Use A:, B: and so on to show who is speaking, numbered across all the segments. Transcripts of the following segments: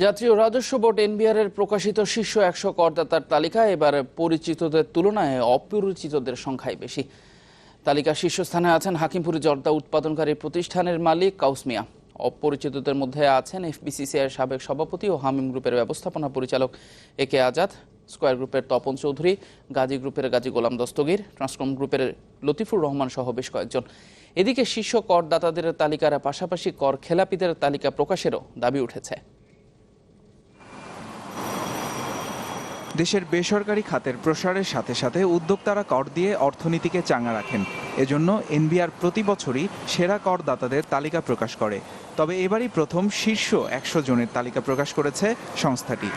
A: জাতীয় রাজস্ব board NBR এর প্রকাশিত শীর্ষ 100 করদাতার তালিকায় এবার পরিচিতদের তুলনায় অপরিচিতদের সংখ্যাই বেশি। তালিকার শীর্ষস্থানে আছেন হাকিমপুরে জর্দা উৎপাদনকারী প্রতিষ্ঠানের মালিক কাউস মিয়া। অপরিচিতদের মধ্যে আছেন এফবিসিসিআই এর সাবেক সভাপতি ও হামিম গ্রুপের ব্যবস্থাপনা পরিচালক একে আজাদ, স্কয়ার গ্রুপের তপন চৌধুরী, গাজী গ্রুপের গাজী গোলাম দস্তগীর, ট্রান্সকম গ্রুপের লতিফুর রহমান সহ বেশ কয়েকজন। এদিকে শীর্ষ করদাতাদের তালিকার পাশাপাশি কর খেলাপিদের তালিকা প্রকাশেরও দাবি উঠেছে।
B: দেশের বেসরকারি খাতের প্রসারের সাথে সাথে উদ্যোক্তারা কর দিয়ে অর্থনীতিকে চাঙ্গা রাখেন। এজন্য এনবিআর প্রতি বছরই সেরা করদাতাদের তালিকা প্রকাশ করে। তবে এবারই প্রথম শীর্ষ 100 জনের তালিকা প্রকাশ করেছে সংস্থাটি।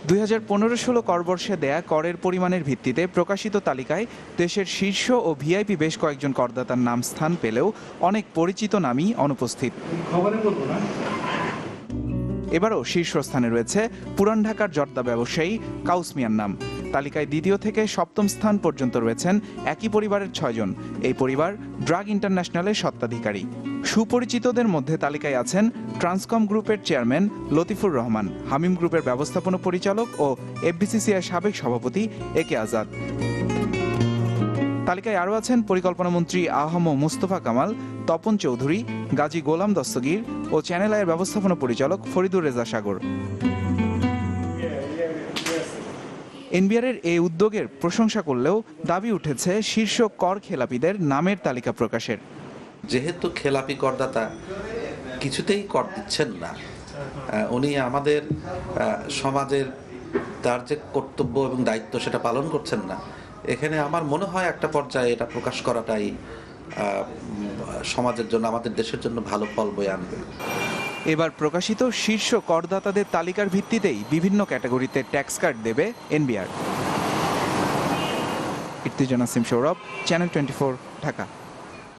B: 2015-16 করবর্ষে দেয়া করের পরিমাণের ভিত্তিতে প্রকাশিত তালিকায় দেশের শীর্ষ ও ভিআইপি বেশ কয়েকজন করদাতার নাম স্থান পেলেও অনেক পরিচিত নামই অনুপস্থিত। এবারও শীর্ষস্থানে রয়েছে পুরান ঢাকার জর্দা ব্যবসায়ী কাউস মিয়ার নাম। তালিকায় দ্বিতীয় থেকে সপ্তম স্থান পর্যন্ত রয়েছেন একই পরিবারের 6 জন। এই পরিবার ড্রাগ ইন্টারন্যাশনালের স্বত্বাধিকারী। সুপরিচিতদের মধ্যে তালিকায় আছেন ট্রান্সকম গ্রুপের চেয়ারম্যান লতিফুর রহমান, হামিম গ্রুপের ব্যবস্থাপনা পরিচালক ও এফবিসিসিআই সাবেক সভাপতি একে আজাদ। তালিকায় আরও আছেন পরিকল্পনামন্ত্রী আহম মুস্তফা কামাল, তপন চৌধুরী, গাজী গোলাম দস্তগীর ও চ্যানেল আইয়ের ব্যবস্থাপনা পরিচালক ফরিদুর রেজা সাগর। এনবিআর এর এই উদ্যোগের প্রশংসা করলেও দাবি উঠেছে শীর্ষ কর খেলাপিদের নামের তালিকা প্রকাশের।
C: যেহেতু খেলাপি করদাতা কিছুতেই কর দিচ্ছেন না, উনি আমাদের সমাজের তার যে কর্তব্য এবং দায়িত্ব সেটা পালন করছেন না। এখানে আমার মনে হয় একটা পর্যায়ে এটা প্রকাশ করাটাই সমাজের জন্য, আমাদের দেশের জন্য ভালো ফল বয়ে আনবে।
B: এবার প্রকাশিত শীর্ষ করদাতাদের তালিকার ভিত্তিতেই বিভিন্ন ক্যাটাগরিতে ট্যাক্স কার্ড দেবে এনবিআর। ইর্তিজান নাসিম সৌরভ, চ্যানেল 24, ঢাকা।